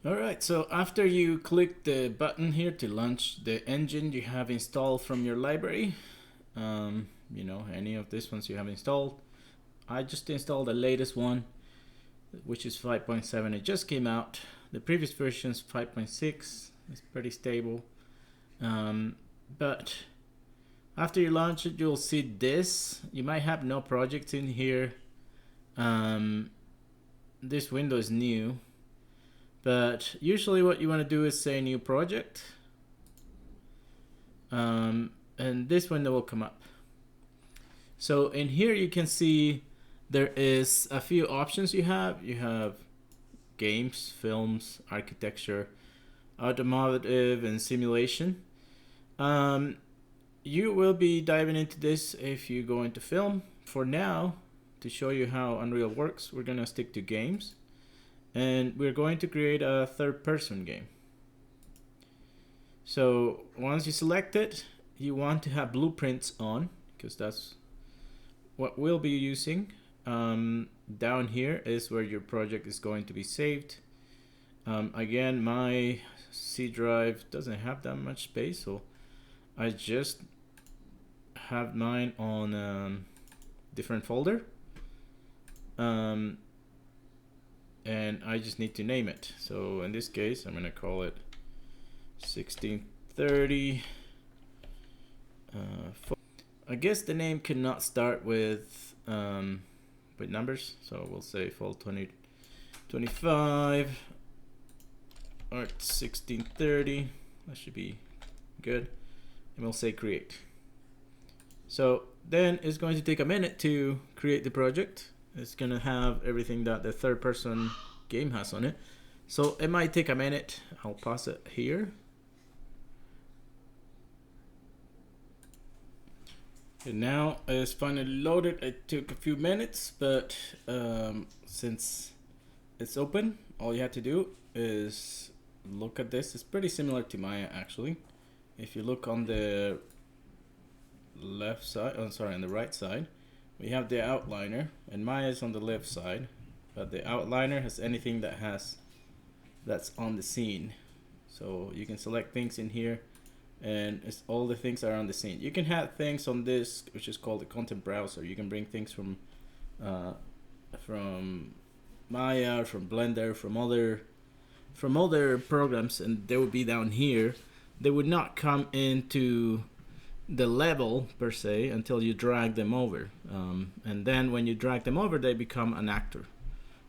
Alright, so after you click the button here to launch the engine you have installed from your library, any of these ones you have installed, I just installed the latest one, which is 5.7. It just came out. The previous version is 5.6. It's pretty stable. But after you launch it, you'll see this. You might have no projects in here. This window is new. But usually what you want to do is say new project. And this window will come up. So in here you can see there is a few options you have. You have games, films, architecture, automotive, and simulation. You will be diving into this if you go into film. For now, to show you how Unreal works, we're gonna stick to games. And we're going to create a third-person game. So once you select it, you want to have blueprints on, because that's what we'll be using. Down here is where your project is going to be saved. Again, my C drive doesn't have that much space, so I just have mine on different folder. And I just need to name it. So in this case, I'm gonna call it 1630. I guess the name cannot start with numbers, so we'll say fall 2025 art 1630. That should be good, and we'll say create. So then it's going to take a minute to create the project. It's gonna have everything that the third person game has on it, so it might take a minute. I'll pause it here. And now it's finally loaded. It took a few minutes, but since it's open, all you have to do is look at this. It's pretty similar to Maya actually. If you look on the left side, on the right side, we have the outliner, and Maya is on the left side, but the outliner has anything that's on the scene. So you can select things in here, and it's all the things are on the scene. You can have things on this, which is called the content browser. You can bring things from Maya, from Blender, from other programs, and they would be down here. They would not come into the level per se until you drag them over, and then when you drag them over, they become an actor.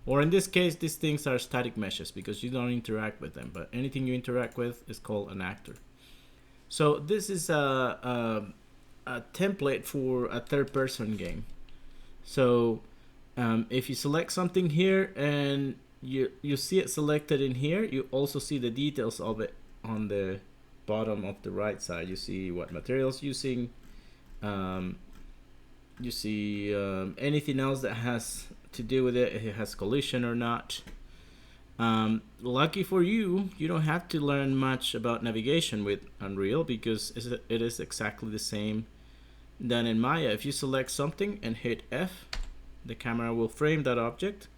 Or in this case, these things are static meshes because you don't interact with them, but anything you interact with is called an actor. So this is a template for a third-person game. So if you select something here and you see it selected in here, you also see the details of it on the bottom of the right side. You see what materials using. You see anything else that has to do with it, if it has collision or not. Lucky for you, you don't have to learn much about navigation with Unreal because it is exactly the same than in Maya. If you select something and hit F, the camera will frame that object,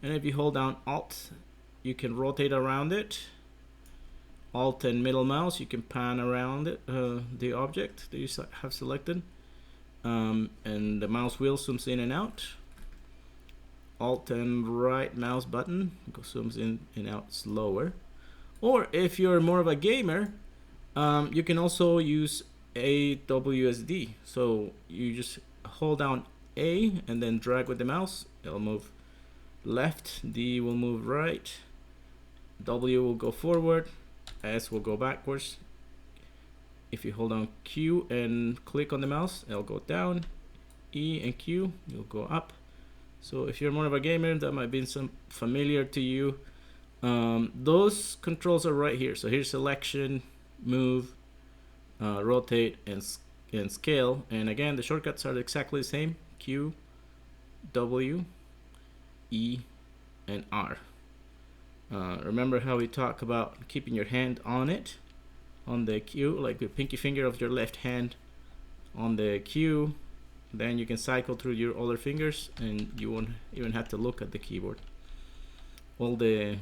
and if you hold down Alt, you can rotate around it. Alt and middle mouse, you can pan around it, the object that you have selected, and the mouse wheel zooms in and out. Alt and right mouse button zooms in and out slower. Or if you're more of a gamer, you can also use AWSD. So you just hold down A and then drag with the mouse. It'll move left, D will move right, W will go forward, S will go backwards. If you hold down Q and click on the mouse, it'll go down. E and Q, you'll go up. So if you're more of a gamer, that might be some familiar to you. Those controls are right here. So here's selection, move, rotate, and scale. And again, the shortcuts are exactly the same: Q, W, E, and R. Remember how we talk about keeping your hand on it, on the Q, like the pinky finger of your left hand on the Q. Then you can cycle through your other fingers and you won't even have to look at the keyboard. All the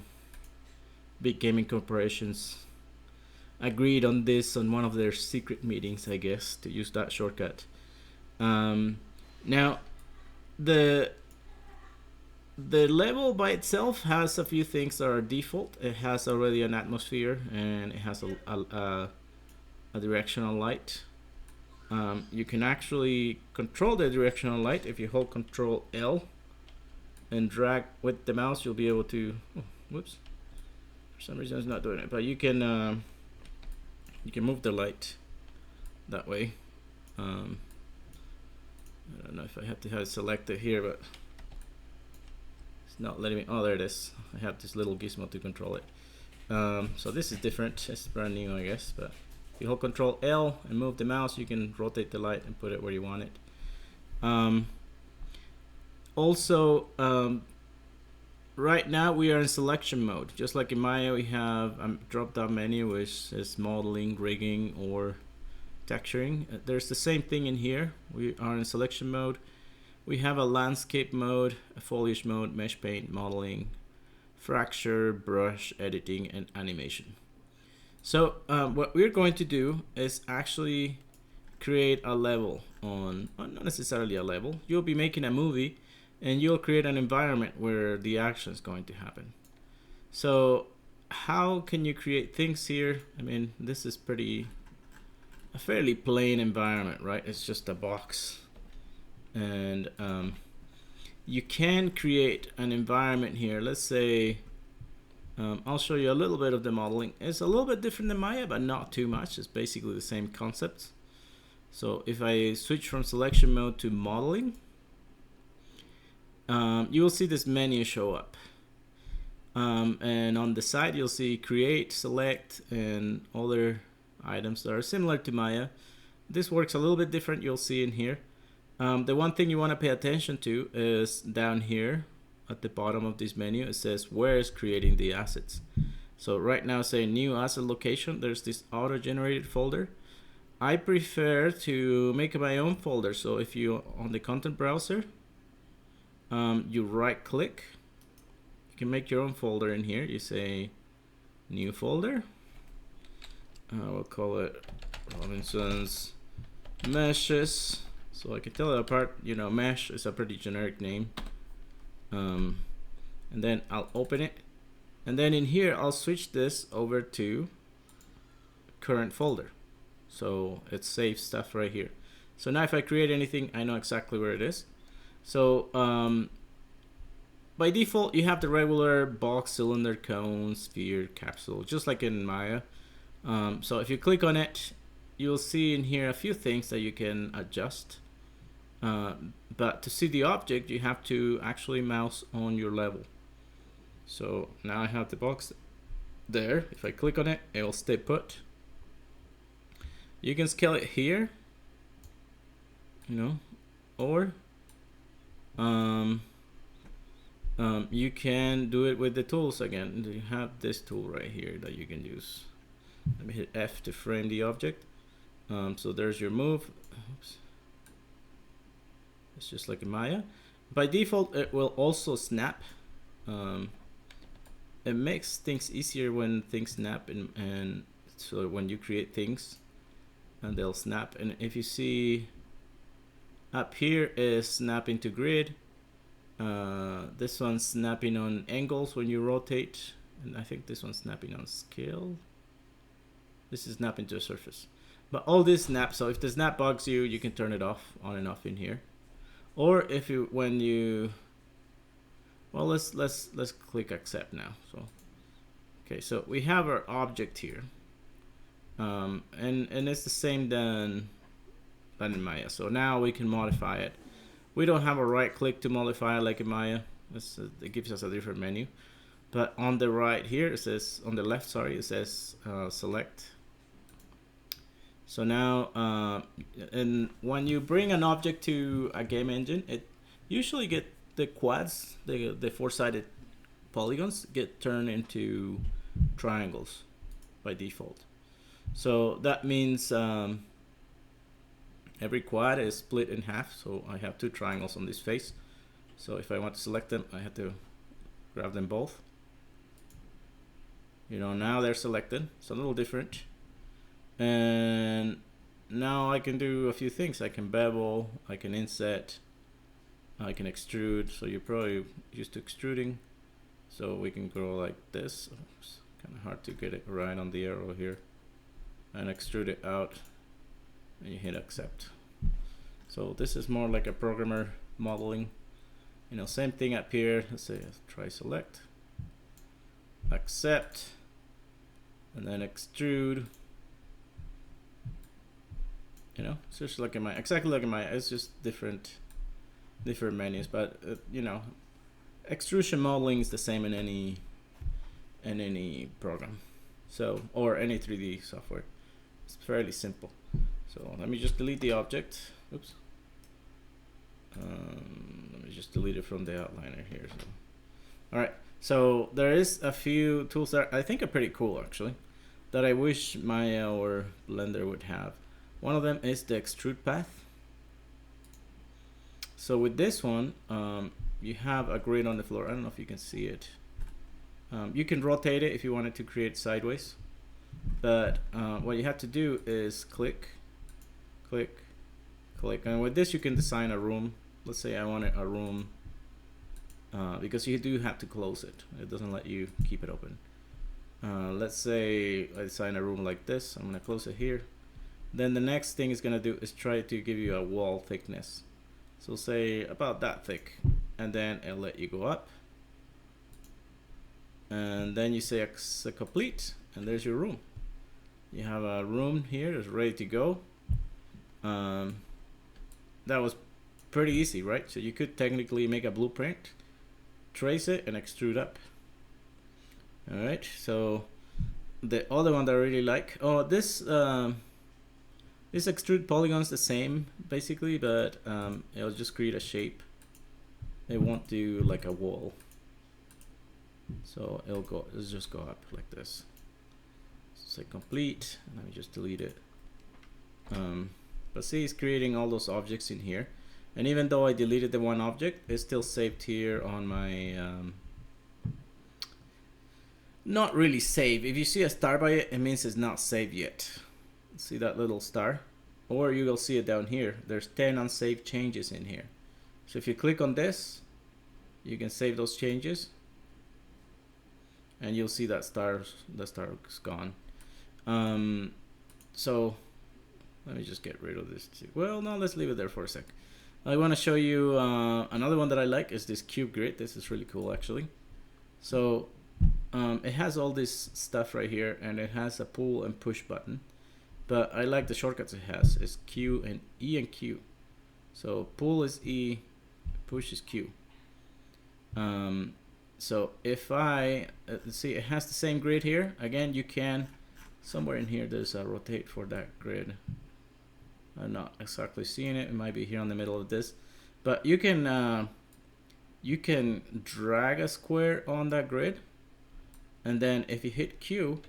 big gaming corporations agreed on this on one of their secret meetings, I guess, to use that shortcut. Now, the the level by itself has a few things that are default. It has already an atmosphere, and it has a directional light. You can actually control the directional light if you hold Control L and drag with the mouse. You'll be able to. Oh, whoops! For some reason, it's not doing it. But you can move the light that way. I don't know if I have to have it selected here, but it's not letting me. Oh, there it is. I have this little gizmo to control it. So this is different. It's brand new, I guess. But if you hold Control L and move the mouse, you can rotate the light and put it where you want it. Also, right now we are in selection mode. Just like in Maya, we have a drop-down menu which is modeling, rigging, or texturing. There's the same thing in here. We are in selection mode. We have a landscape mode, a foliage mode, mesh paint, modeling, fracture, brush, editing, and animation. So what we're going to do is actually create a level on, not necessarily a level. You'll be making a movie, and you'll create an environment where the action is going to happen. So how can you create things here? I mean, this is a fairly plain environment, right? It's just a box. And you can create an environment here. Let's say, I'll show you a little bit of the modeling. It's a little bit different than Maya, but not too much. It's basically the same concepts. So if I switch from selection mode to modeling, you will see this menu show up. And on the side, you'll see create, select, and other items that are similar to Maya. This works a little bit different. You'll see in here. The one thing you want to pay attention to is down here at the bottom of this menu. It says where is creating the assets. So right now, say new asset location. There's this auto-generated folder. I prefer to make my own folder. So if you on the content browser, you right-click. You can make your own folder in here. You say new folder. We'll call it Robinson's Meshes. So I can tell it apart. You know, mesh is a pretty generic name. And then I'll open it. And then in here, I'll switch this over to current folder. So it saves stuff right here. So now if I create anything, I know exactly where it is. So by default, you have the regular box, cylinder, cone, sphere, capsule, just like in Maya. So if you click on it, you'll see in here a few things that you can adjust. But to see the object, you have to actually mouse on your level. So now I have the box there. If I click on it, it will stay put. You can scale it here, you know, or you can do it with the tools again. You have this tool right here that you can use. Let me hit F to frame the object. So there's your move. Oops. It's just like in Maya. By default, it will also snap. It makes things easier when things snap, and so when you create things, and they'll snap. And if you see up here is snapping to grid. This one's snapping on angles when you rotate, and I think this one's snapping on scale. This is snapping to a surface. But all this snaps, so if the snap bugs you, you can turn it off, on and off in here. Or if you, when you, well, let's click accept now. So, okay, so we have our object here, and it's the same than in Maya. So now we can modify it. We don't have a right click to modify it like in Maya. It gives us a different menu. But on the right here, it says, on the left, sorry, it says select. So now, and when you bring an object to a game engine, it usually get the quads, the four-sided polygons get turned into triangles by default. So that means every quad is split in half. So I have two triangles on this face. So if I want to select them, I have to grab them both. You know, now they're selected. It's a little different. And now I can do a few things. I can bevel, I can inset, I can extrude. So you're probably used to extruding. So we can go like this. It's kind of hard to get it right on the arrow here. And extrude it out. And you hit accept. So this is more like a programmer modeling. You know, same thing up here. Let's say try select, accept, and then extrude. You know, it's just like exactly like in my, it's just different menus, but you know, extrusion modeling is the same in any program, so, or any 3D software. It's fairly simple. So let me just delete the object. Oops. Let me just delete it from the outliner here. So, all right. So there is a few tools that I think are pretty cool actually, that I wish Maya or Blender would have. One of them is the extrude path. So with this one, you have a grid on the floor. I don't know if you can see it. You can rotate it if you wanted to create sideways, but what you have to do is click, click, click, and with this you can design a room. Let's say I wanted a room, because you do have to close it. It doesn't let you keep it open. Let's say I design a room like this. I'm gonna close it here. Then the next thing it's gonna do is try to give you a wall thickness. So say about that thick, and then it'll let you go up. And then you say complete, and there's your room. You have a room here, it's ready to go. That was pretty easy, right? So you could technically make a blueprint, trace it, and extrude up. All right, so the other one that I really like, this extrude polygon's the same basically, but it'll just create a shape. It won't do like a wall. So it'll just go up like this. So say complete, and let me just delete it. But see, it's creating all those objects in here. And even though I deleted the one object, it's still saved here on my, not really saved. If you see a star by it, it means it's not saved yet. See that little star? Or you will see it down here. There's 10 unsaved changes in here. So if you click on this, you can save those changes. And you'll see that the star is gone. So let me just get rid of this too. Well, no, let's leave it there for a sec. I want to show you another one that I like is this cube grid. This is really cool actually. So it has all this stuff right here, and it has a pull and push button. But I like the shortcuts it has. It's Q and E and Q. So pull is E, push is Q. So if I see, it has the same grid here. Again, you can somewhere in here there's a rotate for that grid. I'm not exactly seeing it. It might be here in the middle of this, but you can drag a square on that grid, and then if you hit Q,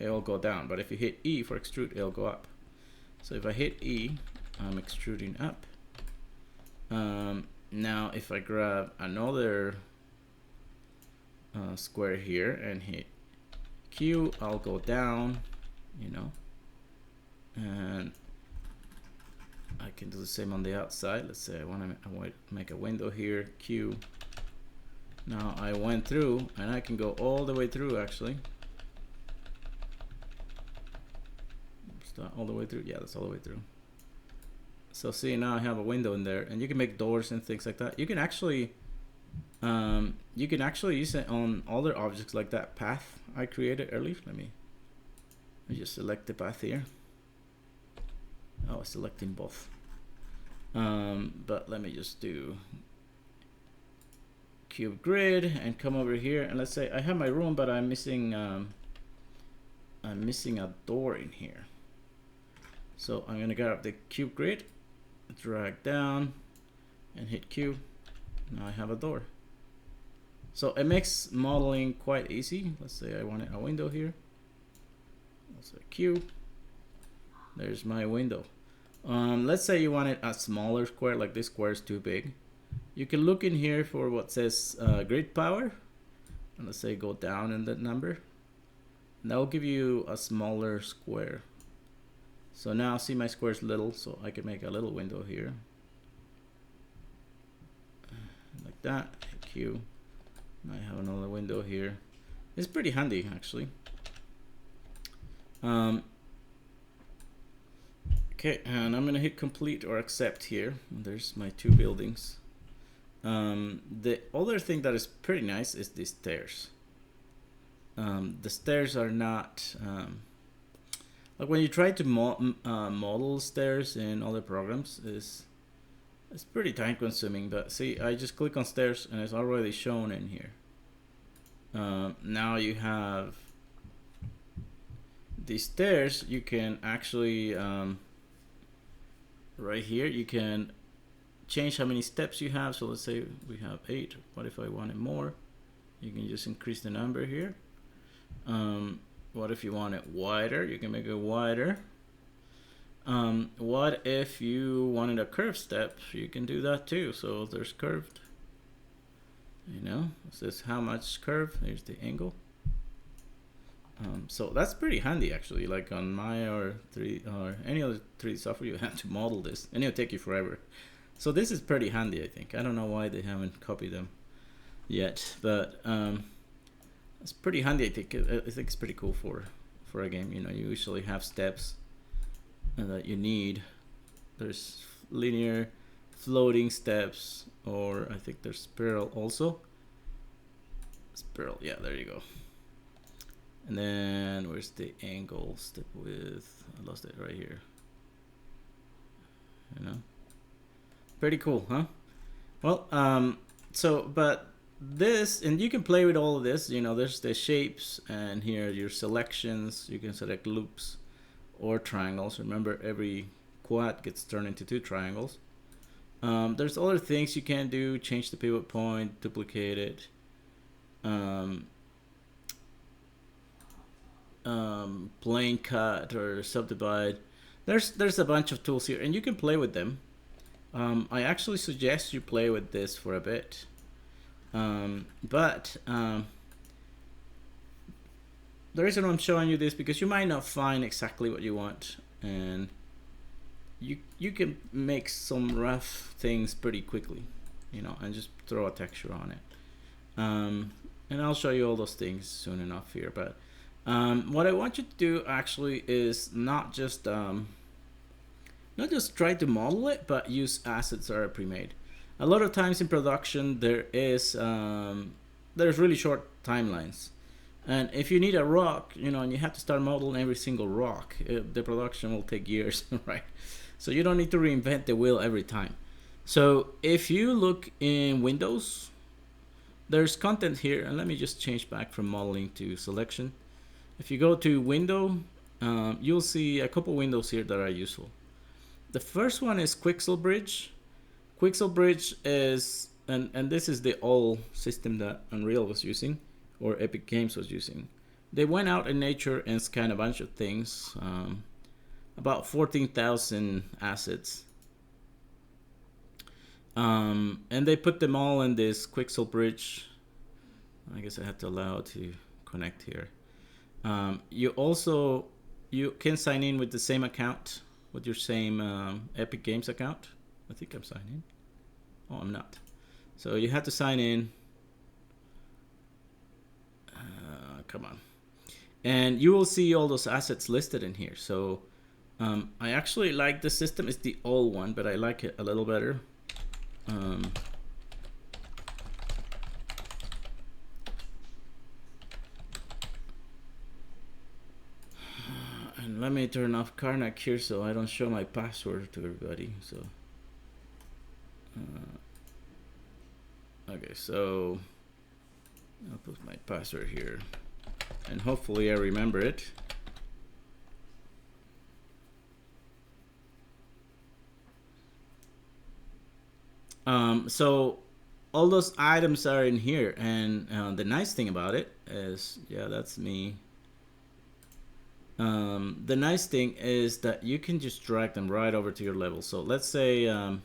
it'll go down. But if you hit E for extrude, it'll go up. So if I hit E, I'm extruding up. Now if I grab another square here and hit Q, I'll go down, you know, and I can do the same on the outside. Let's say I want to make a window here, Q. Now I went through, and I can go all the way through actually. Start all the way through. Yeah, that's all the way through. So see, now I have a window in there, and you can make doors and things like that. You can actually use it on other objects like that path I created earlier. Let me just select the path here. Oh, selecting both. But let me just do cube grid and come over here, and let's say I have my room, but I'm missing a door in here. So I'm gonna grab the cube grid, drag down, and hit Q. Now I have a door. So it makes modeling quite easy. Let's say I wanted a window here. Let's say Q. There's my window. Let's say you wanted a smaller square, like this square is too big. You can look in here for what says grid power, and let's say go down in that number. that will give you a smaller square. So now see my square is little, so I can make a little window here. Like that, Q. I have another window here. It's pretty handy actually. Okay, and I'm gonna hit complete or accept here. There's my two buildings. The other thing that is pretty nice is these stairs. The stairs are not like when you try to model stairs in other programs, it's pretty time consuming. But see, I just click on stairs and it's already shown in here. Now you have these stairs. You can actually right here you can change how many steps you have. So let's say we have 8. What if I wanted more? You can just increase the number here. What if you want it wider? You can make it wider. What if you wanted a curved step? You can do that too. So there's curved. You know, it says how much curve. There's the angle. So that's pretty handy actually. Like on Maya or any other 3D software, you have to model this, and it'll take you forever. So this is pretty handy, I think. I don't know why they haven't copied them yet, but it's pretty handy. I think it's pretty cool for a game. You know, you usually have steps that you need. There's linear, floating steps, or I think there's spiral also. Spiral, yeah, there you go. And then where's the angle step width? I lost it right here. You know, pretty cool, huh? Well, but this, and you can play with all of this. You know, there's the shapes, and here are your selections. You can select loops or triangles. Remember, every quad gets turned into 2 triangles. There's other things you can do. Change the pivot point, duplicate it. Plane cut or subdivide. There's a bunch of tools here, and you can play with them. I actually suggest you play with this for a bit. But the reason I'm showing you this because you might not find exactly what you want, and you can make some rough things pretty quickly, you know, and just throw a texture on it. And I'll show you all those things soon enough here. But what I want you to do actually is not just try to model it, but use assets that are pre-made. A lot of times in production, there's really short timelines, and if you need a rock, you know, and you have to start modeling every single rock, the production will take years, right? So you don't need to reinvent the wheel every time. So if you look in Windows, there's content here, and let me just change back from modeling to selection. If you go to window, you'll see a couple windows here that are useful. The first one is Quixel Bridge. Quixel Bridge is, and this is the old system that Unreal was using, or Epic Games was using. They went out in nature and scanned a bunch of things, about 14,000 assets. And they put them all in this Quixel Bridge. I guess I have to allow to connect here. You can sign in with the same account, with your same Epic Games account. I think I'm signed in. Oh, I'm not. So you have to sign in. Come on. And you will see all those assets listed in here. So I actually like the system. It's the old one, but I like it a little better. And let me turn off Karnak here so I don't show my password to everybody. So okay, so I'll put my password here, and hopefully I remember it. So all those items are in here, and the nice thing about it is, yeah, that's me. The nice thing is that you can just drag them right over to your level. So let's say I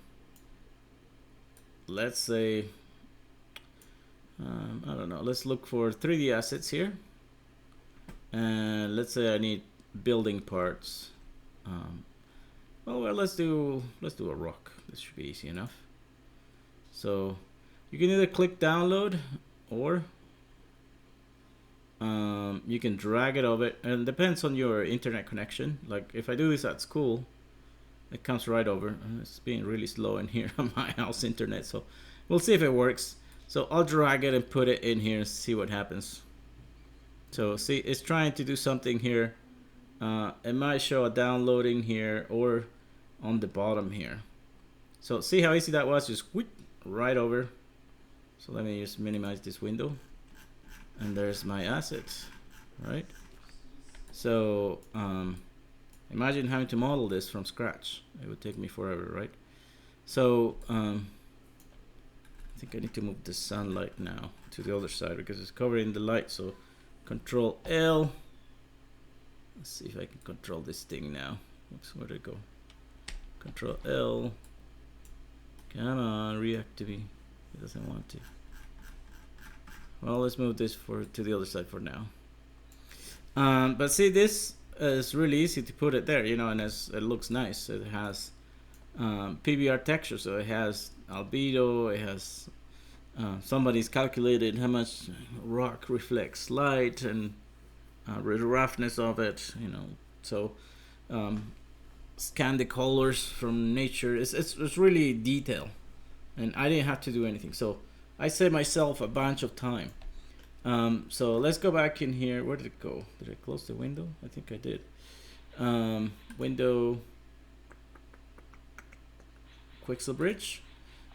don't know, let's look for 3D assets here, And let's say I need building parts. Um, well, let's do a rock. This should be easy enough. So you can either click download, or you can drag it over. And it depends on your internet connection. Like if I do this at school, it comes right over. It's being really slow in here on my house internet, so we'll see if it works. So I'll drag it and put it in here and see what happens. So see, it's trying to do something here. It might show a downloading here or on the bottom here. So see how easy that was? Just whoop, right over. So let me just minimize this window. And there's my assets, right? So imagine having to model this from scratch. It would take me forever, right? So I think I need to move the sunlight now to the other side because it's covering the light. So Control L. Let's see if I can control this thing now. Oops, where'd it go? Control L. Come on, reactivate. It doesn't want to. Well, let's move this to the other side for now. But see, this is really easy to put it there, you know, and it looks nice. It has PBR texture, so it has albedo, it has somebody's calculated how much rock reflects light and the roughness of it, you know. So scan the colors from nature. It's really detailed, and I didn't have to do anything. So I saved myself a bunch of time. So let's go back in here. Where did it go? Did I close the window? I think I did. Window, Quixel Bridge.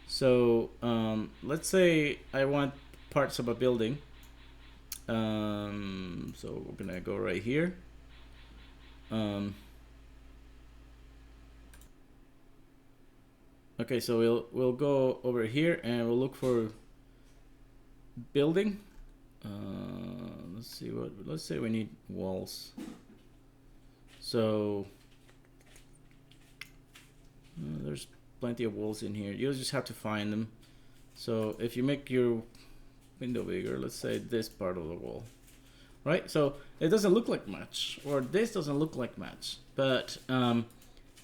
So let's say I want parts of a building. So we're gonna go right here. Okay, so we'll go over here and we'll look for building. Let's say we need walls. So there's plenty of walls in here. You'll just have to find them. So if you make your window bigger, let's say this part of the wall, right? So it doesn't look like much, or this doesn't look like much, but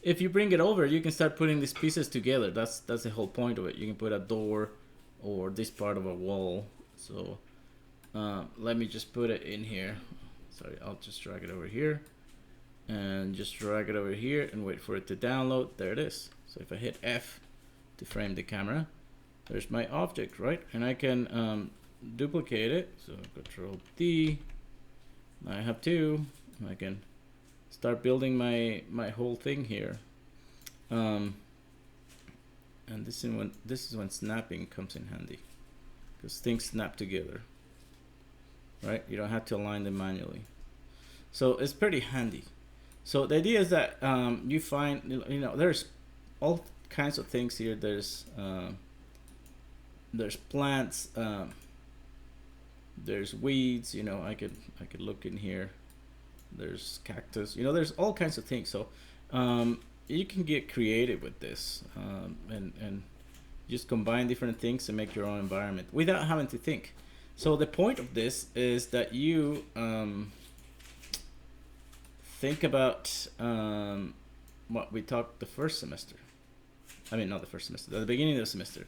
if you bring it over, you can start putting these pieces together. That's the whole point of it. You can put a door or this part of a wall. So let me just put it in here. Sorry, I'll just drag it over here and just drag it over here and wait for it to download. There it is. So if I hit F to frame the camera, there's my object, right? And I can duplicate it. So Control D. I have two. I can start building my whole thing here. And this is when snapping comes in handy, because things snap together, right? You don't have to align them manually. So it's pretty handy. So the idea is that you find, you know, there's all kinds of things here. There's plants, there's weeds, you know. I could look in here. There's cactus, you know, there's all kinds of things. So you can get creative with this and just combine different things and make your own environment without having to think. So the point of this is that you think about what we talked the first semester. I mean, not the first semester, at the beginning of the semester.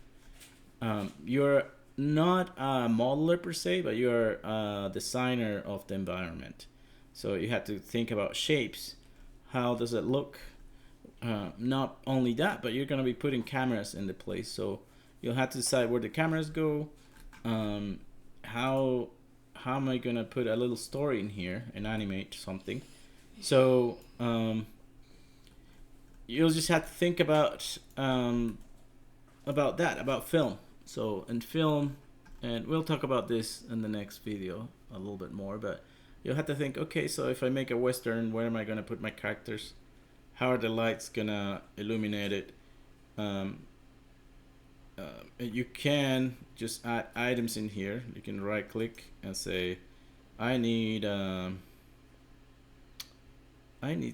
You're not a modeler per se, but you're a designer of the environment. So you have to think about shapes. How does it look? Not only that, but you're going to be putting cameras in the place. So you'll have to decide where the cameras go. How am I going to put a little story in here and animate something? So you'll just have to think about that, about film. So in film, and we'll talk about this in the next video a little bit more, but you'll have to think, okay, so if I make a Western, where am I going to put my characters? How are the lights going to illuminate it? You can just add items in here. You can right click and say, I need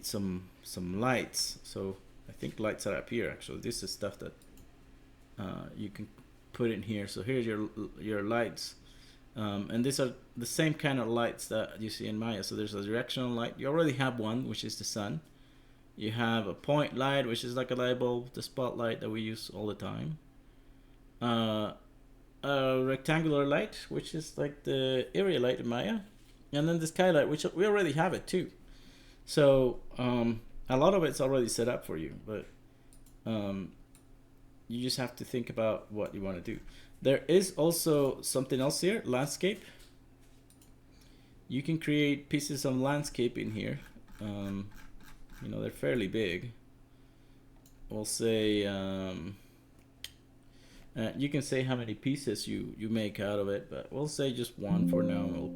some lights. So I think lights are up here. Actually, this is stuff that you can put in here. So here's your lights. And these are the same kind of lights that you see in Maya. So there's a directional light. You already have one, which is the sun. You have a point light, which is like a light bulb, the spotlight that we use all the time. A rectangular light, which is like the area light in Maya. And then the skylight, which we already have it too. So a lot of it's already set up for you, but you just have to think about what you want to do. There is also something else here, landscape. You can create pieces of landscape in here. You know, they're fairly big. We'll say you can say how many pieces you make out of it, but we'll say just one for now. We'll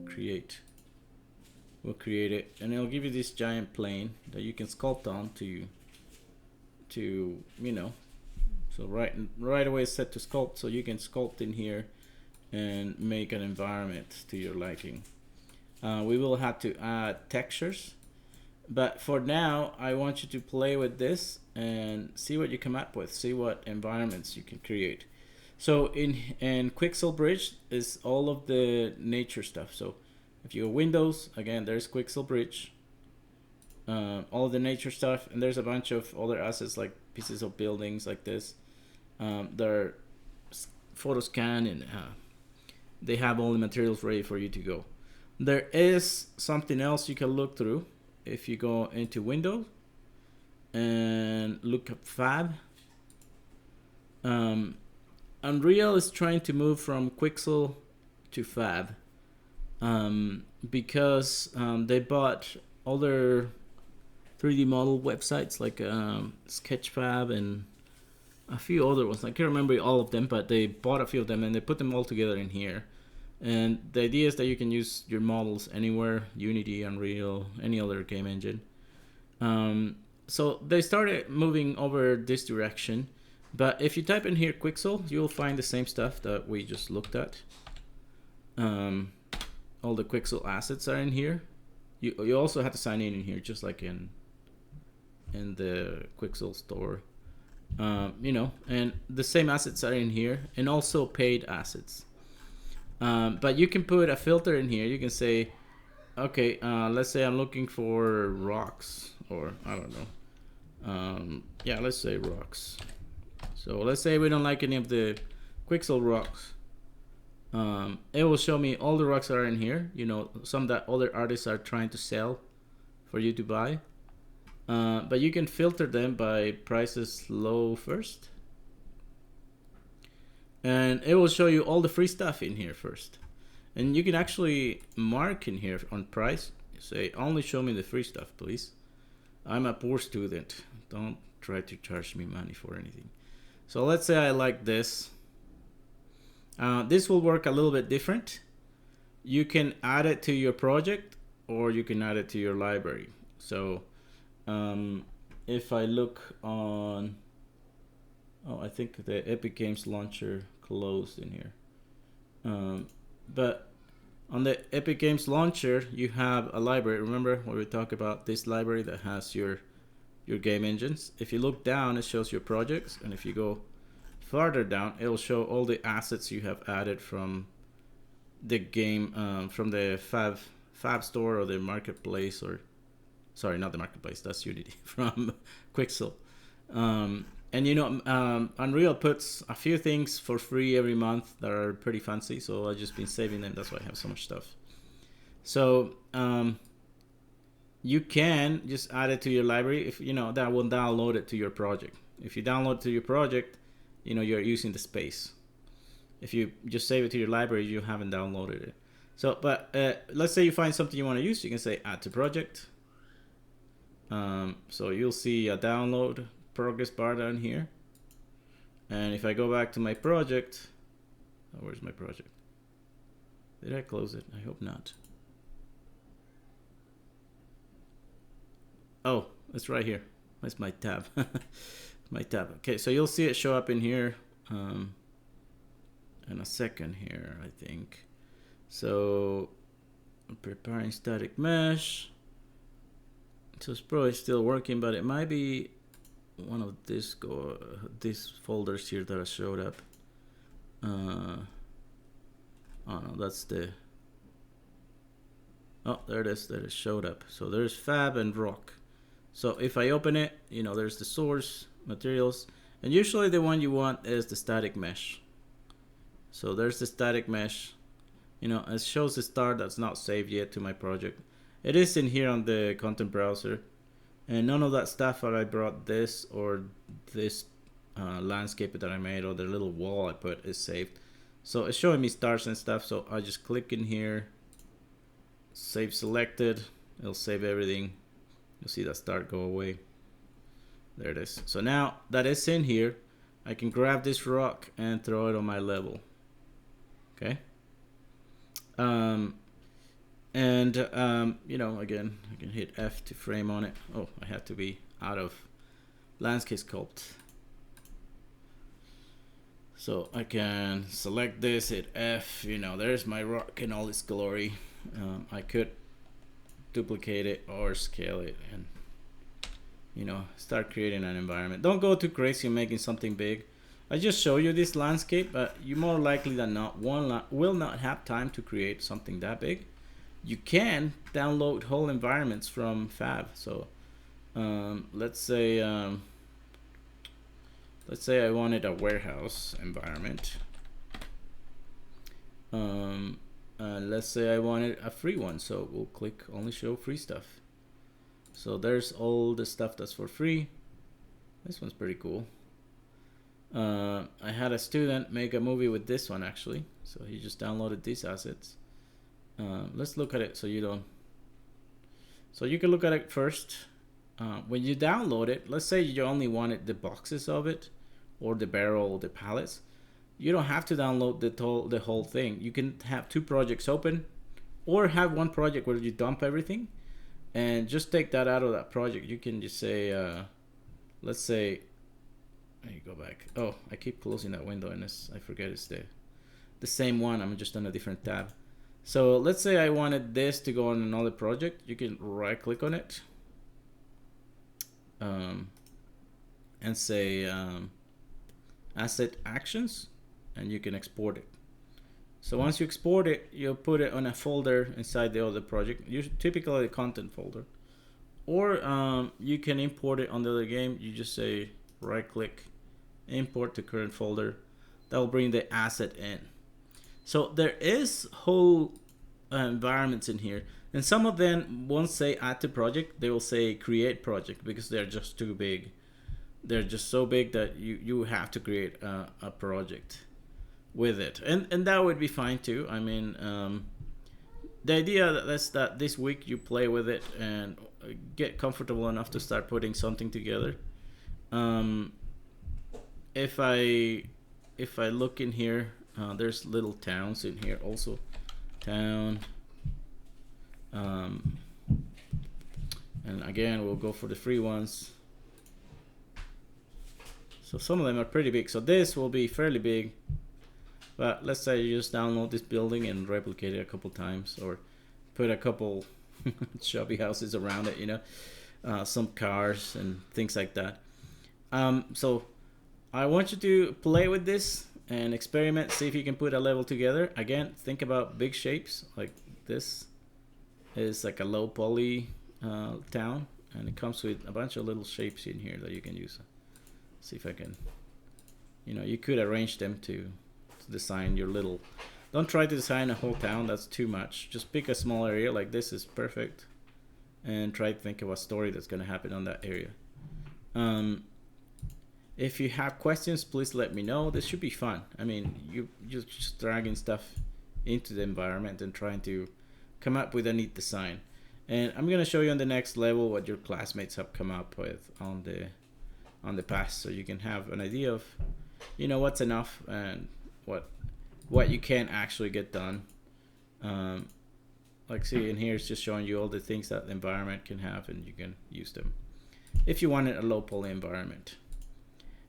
create it, and it'll give you this giant plane that you can sculpt on to you know. So right away it's set to sculpt, so you can sculpt in here and make an environment to your liking. We will have to add textures, but for now I want you to play with this and see what you come up with, see what environments you can create. So in Quixel Bridge is all of the nature stuff. So if you go Windows, again, there's Quixel Bridge, all of the nature stuff, and there's a bunch of other assets like pieces of buildings like this. They're photo scan, and they have all the materials ready for you to go. There is something else you can look through if you go into Windows and look up Fab. Unreal is trying to move from Quixel to Fab because they bought other 3D model websites like Sketchfab and a few other ones. I can't remember all of them, but they bought a few of them and they put them all together in here. And the idea is that you can use your models anywhere, Unity, Unreal, any other game engine. So they started moving over this direction. But if you type in here Quixel, you'll find the same stuff that we just looked at. All the Quixel assets are in here. You also have to sign in here, just like in the Quixel store. You know, and the same assets are in here, and also paid assets. But you can put a filter in here. You can say, okay, let's say I'm looking for rocks, or I don't know. Yeah, let's say rocks. So let's say we don't like any of the Quixel rocks. It will show me all the rocks that are in here. You know, some that other artists are trying to sell for you to buy. But you can filter them by prices low first. And it will show you all the free stuff in here first. And you can actually mark in here on price. Say, only show me the free stuff, please. I'm a poor student. Don't try to charge me money for anything. So let's say I like this. This will work a little bit different. You can add it to your project, or you can add it to your library. So if I look on, oh, I think the Epic Games launcher closed in here. But on the Epic Games launcher, you have a library. Remember when we talked about this library that has your game engines? If you look down, it shows your projects, and if you go farther down, it'll show all the assets you have added from the game, from the Fab store or the marketplace, or sorry, not the marketplace, that's Unity, from Quixel. And you know, Unreal puts a few things for free every month that are pretty fancy, so I've just been saving them. That's why I have so much stuff. So you can just add it to your library. If you know, that will download it to your project. If you download to your project, you know, you're using the space. If you just save it to your library, you haven't downloaded it. So, but let's say you find something you want to use, you can say add to project. So you'll see a download progress bar down here. And if I go back to my project, oh, where's my project? Did I close it? I hope not. Oh, it's right here. That's my tab. My tab. Okay, so you'll see it show up in here in a second here, I think. So I'm preparing static mesh. So it's probably still working, but it might be one of these folders here that showed up. Oh no, that's the. Oh, there it is. That it showed up. So there's fab and rock. So if I open it, there's the source materials, and usually the one you want is the static mesh. So there's the static mesh. It shows the start that's not saved yet to my project. It is in here on the content browser, and none of that stuff that I brought this or this landscape that I made or the little wall I put is saved. So it's showing me stars and stuff. So I just click in here, save selected. It'll save everything. You'll see that start go away. There it is. So now that it's in here, I can grab this rock and throw it on my level. Okay. Again, I can hit F to frame on it. Oh, I had to be out of landscape sculpt. So I can select this, hit F, there's my rock in all its glory. I could duplicate it or scale it and, start creating an environment. Don't go too crazy on making something big. I just show you this landscape, but you more likely than not will not have time to create something that big. You can download whole environments from Fab. So let's say I wanted a warehouse environment. Let's say I wanted a free one, so we'll click only show free stuff. So there's all the stuff that's for free. This one's pretty cool. I had a student make a movie with this one actually, so he just downloaded these assets. Let's look at it so you can look at it first. When you download it, let's say you only wanted the boxes of it or the barrel or the pallets. You don't have to download the whole thing. You can have two projects open or have one project where you dump everything and just take that out of that project. You can just say, let's say, let me go back. Oh, I keep closing that window and I forget it's the same one. I'm just on a different tab. So let's say I wanted this to go on another project. You can right click on it and say asset actions, and you can export it. So once you export it, you'll put it on a folder inside the other project, typically the content folder. Or you can import it on the other game. You just say right click, import to current folder. That will bring the asset in. So there is whole environments in here, and some of them won't say add to project. They will say create project because they're just too big. They're just so big that you have to create a project with it, and that would be fine too. I mean, the idea that this week you play with it and get comfortable enough to start putting something together. If I look in here, there's little towns in here also. Town. And again, we'll go for the free ones. So some of them are pretty big. So this will be fairly big. But let's say you just download this building and replicate it a couple times, or put a couple shabby houses around it, some cars and things like that. So I want you to play with this and experiment, see if you can put a level together. Again, think about big shapes. Like this is like a low poly town, and it comes with a bunch of little shapes in here that you can use. See if I can, you could arrange them to design your little. Don't try to design a whole town, that's too much. Just pick a small area, like this is perfect, and try to think of a story that's going to happen on that area. If you have questions, please let me know. This should be fun. I mean, you're just dragging stuff into the environment and trying to come up with a neat design. And I'm going to show you on the next level what your classmates have come up with on the past, so you can have an idea of what's enough and what you can actually get done. Like see in here, it's just showing you all the things that the environment can have, and you can use them if you wanted a low poly environment.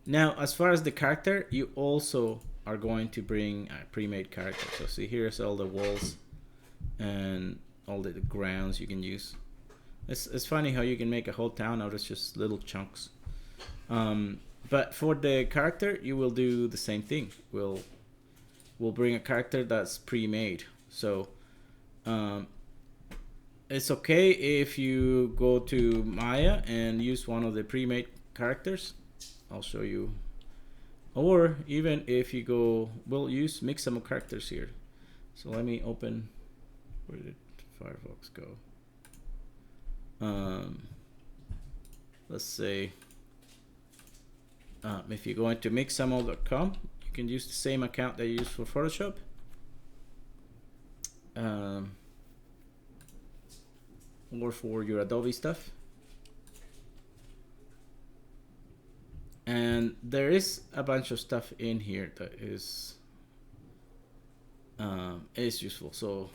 Now, as far as the character, you also are going to bring a pre-made character. So see, here's all the walls and all the grounds you can use. It's funny how you can make a whole town out of just little chunks. But for the character, you will do the same thing. We'll will bring a character that's pre-made. So it's okay if you go to Maya and use one of the pre-made characters. I'll show you. Or even if you go, we'll mix some characters here. So let me open, where did Firefox go? Let's say, if you go into mixamo.com, you can use the same account that you use for Photoshop. Or for your Adobe stuff. And there is a bunch of stuff in here that is useful. So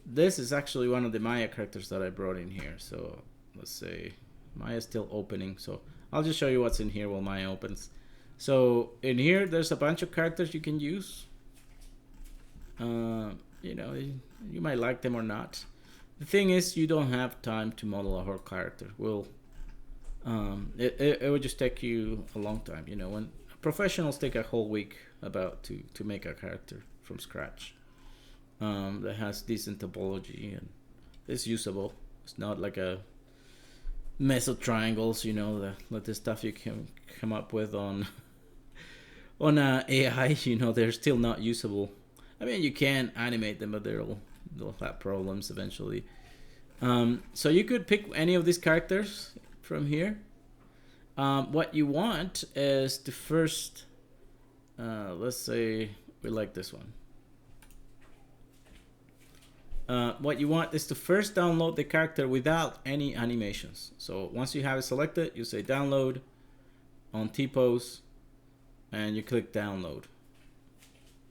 this is actually one of the Maya characters that I brought in here. So let's say Maya's still opening. So I'll just show you what's in here while Maya opens. So in here, there's a bunch of characters you can use. You know, you might like them or not. The thing is, you don't have time to model a whole character. It would just take you a long time. You know, when professionals take a whole week to make a character from scratch that has decent topology and is usable. It's not like a mess of triangles, you know, the stuff you can come up with on AI. You know, they're still not usable. I mean, you can animate them, but they'll have problems eventually. So you could pick any of these characters from here. What you want is to first, let's say we like this one. What you want is to first download the character without any animations. So once you have it selected, you say download on T-pose and you click download.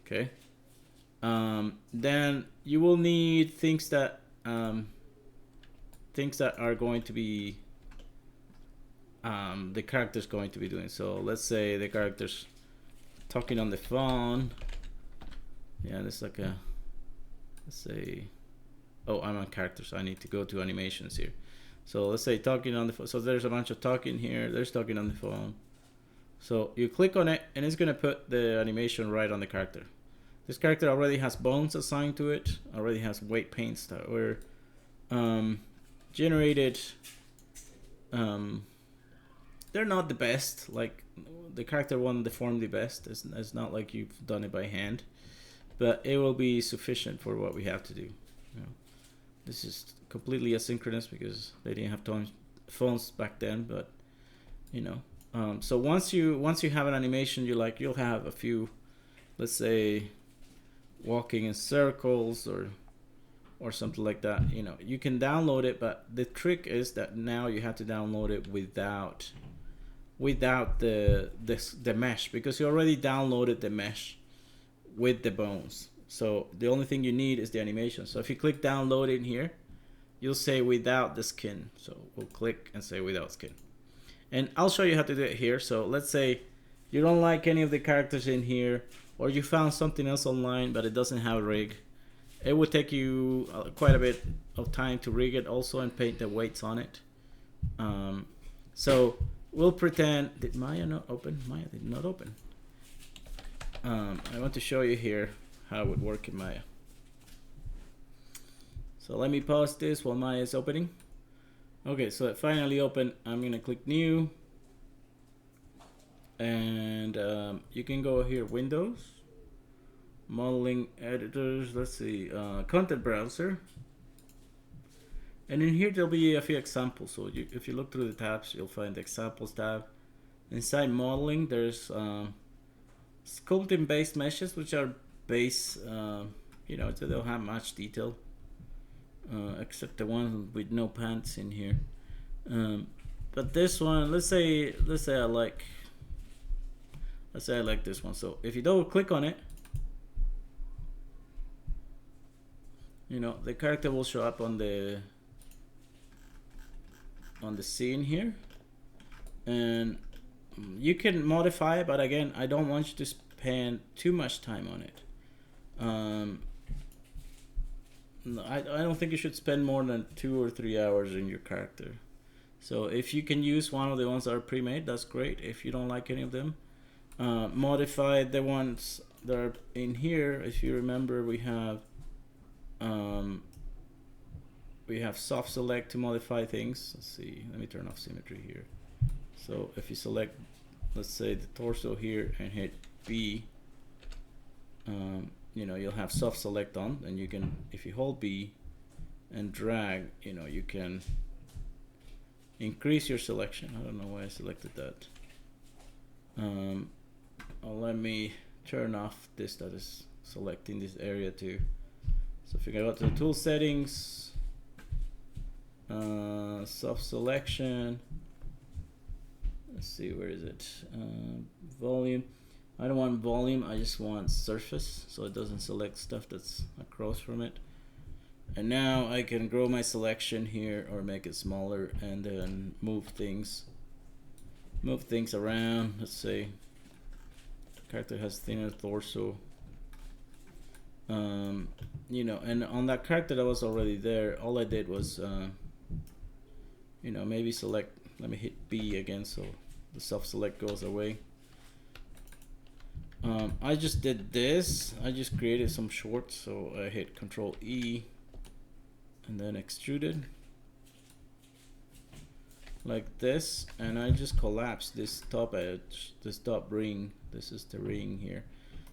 Okay. Then you will need things that are going to be the character's going to be doing. So let's say the character's talking on the phone. Yeah, there's like a, let's say, oh, I'm on characters. I need to go to animations here. So let's say talking on the phone. So there's a bunch of talking here. There's talking on the phone. So you click on it and it's going to put the animation right on the character. This character already has bones assigned to it, already has weight paints that were generated. They're not the best, like the character one deformed the best. It's not like you've done it by hand, but it will be sufficient for what we have to do. You know, this is completely asynchronous because they didn't have phones back then, but you know. So once you have an animation, you'll have a few, let's say, walking in circles or something like that. You know, you can download it, but the trick is that now you have to download it without the mesh, because you already downloaded the mesh with the bones. So the only thing you need is the animation. So if you click download in here, you'll say without the skin. So we'll click and say without skin. And I'll show you how to do it here. So let's say you don't like any of the characters in here, or you found something else online but it doesn't have a rig. It would take you quite a bit of time to rig it also and paint the weights on it. So we'll pretend, did Maya not open? Maya did not open. I want to show you here how it would work in Maya. So let me pause this while Maya is opening. Okay, so it finally opened. I'm gonna click new. And you can go here, Windows, modeling editors, let's see, content browser. And in here there'll be a few examples. So if you look through the tabs, you'll find the examples tab. Inside modeling, there's sculpting based meshes, which are base, you know, so they don't have much detail, except the ones with no pants in here. But this one, let's say I like this one. So if you double click on it, you know, the character will show up on the scene here, and you can modify it, but again, I don't want you to spend too much time on it. I don't think you should spend more than 2 or 3 hours in your character. So if you can use one of the ones that are pre-made, that's great. If you don't like any of them, modify the ones there in here, if you remember, we have soft select to modify things. Let's see, let me turn off symmetry here. So if you select, let's say, the torso here and hit B, you know, you'll have soft select on, and you can, if you hold B and drag, you know, you can increase your selection. I don't know why I selected that. Let me turn off this that is selecting this area too. So if you go to the tool settings, soft selection, let's see, where is it? Volume. I don't want volume, I just want surface, so it doesn't select stuff that's across from it. And now I can grow my selection here or make it smaller, and then move things around. Let's say the character has thinner torso. You know, and on that character that was already there, all I did was you know, maybe select, let me hit B again so the soft select goes away. I just did this, I just created some shorts, so I hit Control E and then extruded like this, and I just collapsed this top edge, this top ring. This is the ring here.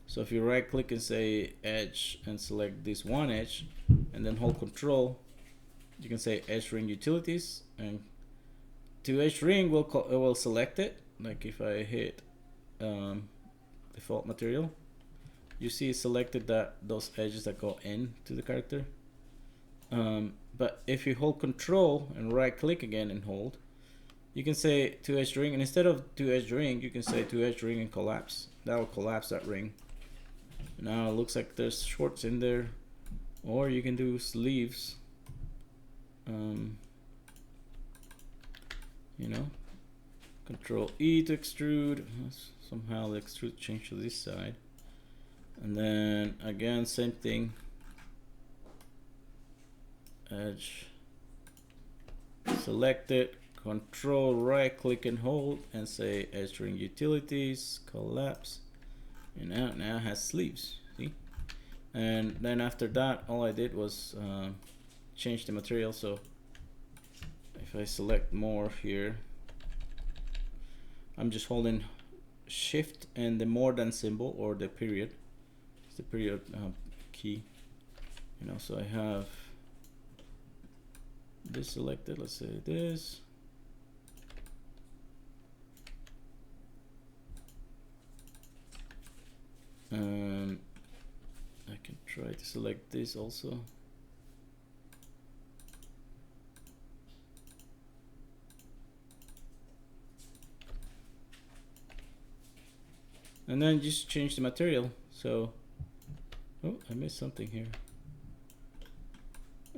So if you right click and say edge and select this one edge and then hold Control, you can say edge ring utilities, and to edge ring will select it. Like if I hit default material, you see it selected that those edges that go in to the character. But if you hold Control and right click again and hold, you can say to edge ring, and instead of to edge ring, you can say to edge ring and collapse. That will collapse that ring. Now it looks like there's shorts in there, or you can do sleeves. You know, Control E to extrude. Somehow the extrude changed to this side, and then again same thing. Edge, select it, Control right click and hold, and say edge ring utilities, collapse, and now it has sleeves. See, and then after that, all I did was change the material. So if I select more here, I'm just holding Shift and the more than symbol, or the period. It's the period key. You know, so I have this selected. Let's say this. I can try to select this also. And then just change the material. So, oh, I missed something here.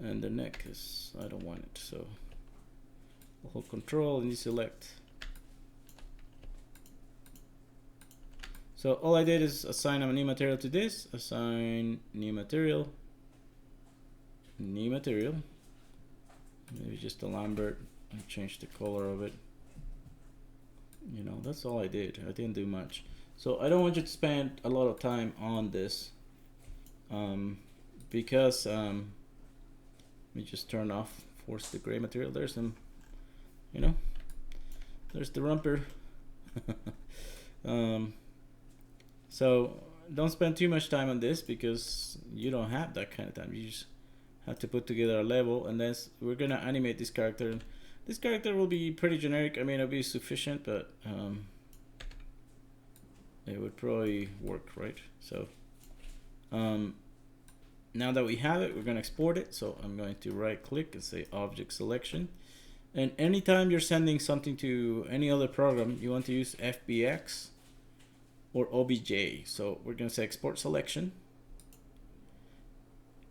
And the neck is, I don't want it, so I'll hold Control and you select. So all I did is assign a new material to this, assign new material, maybe just a Lambert, and change the color of it. You know, that's all I did. I didn't do much. So I don't want you to spend a lot of time on this, because let me just turn off, force the gray material. There's some, you know, there's the rumper. So don't spend too much time on this, because you don't have that kind of time. You just have to put together a level, and then we're gonna animate this character. This character will be pretty generic. I mean, it'll be sufficient, but it would probably work, right? So now that we have it, we're going to export it. So I'm going to right click and say object selection, and anytime you're sending something to any other program, you want to use FBX or OBJ. So we're going to say export selection.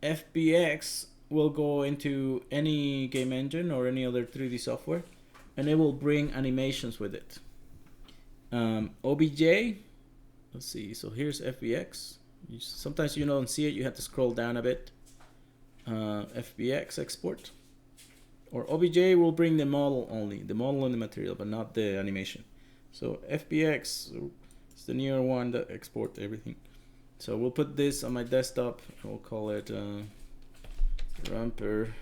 FBX will go into any game engine or any other 3D software, and it will bring animations with it. OBJ, let's see, so here's FBX. Sometimes you don't see it, you have to scroll down a bit. FBX export, or OBJ will bring the model only, the model and the material, but not the animation. So FBX is the newer one that exports everything. So we'll put this on my desktop. We'll call it Romper.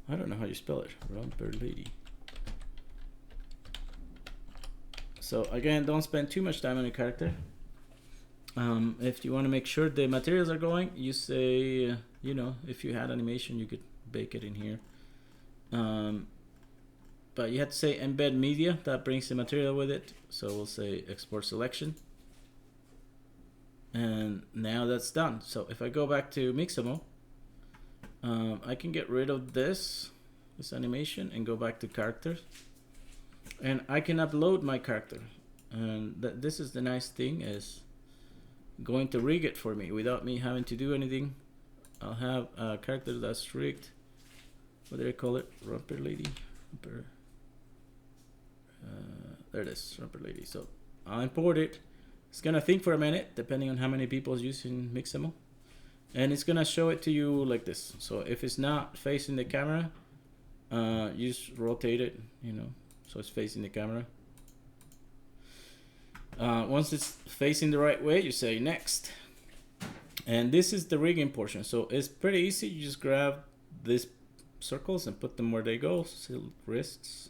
I don't know how you spell it. Romper Lady. So again, don't spend too much time on your character. If you want to make sure the materials are going, you say, you know, if you had animation, you could bake it in here. But you have to say embed media. That brings the material with it. So we'll say export selection. And now that's done. So if I go back to Mixamo, I can get rid of this animation and go back to characters. And I can upload my character. And this is the nice thing, is going to rig it for me without me having to do anything. I'll have a character that's rigged. What do I call it? Romper Lady. Romper. There it is, Romper Lady. So I'll import it. It's gonna think for a minute, depending on how many people is using Mixamo, and it's gonna show it to you like this. So if it's not facing the camera, you just rotate it, you know, so it's facing the camera. Once it's facing the right way, you say next, and this is the rigging portion. So it's pretty easy. You just grab these circles and put them where they go. So wrists,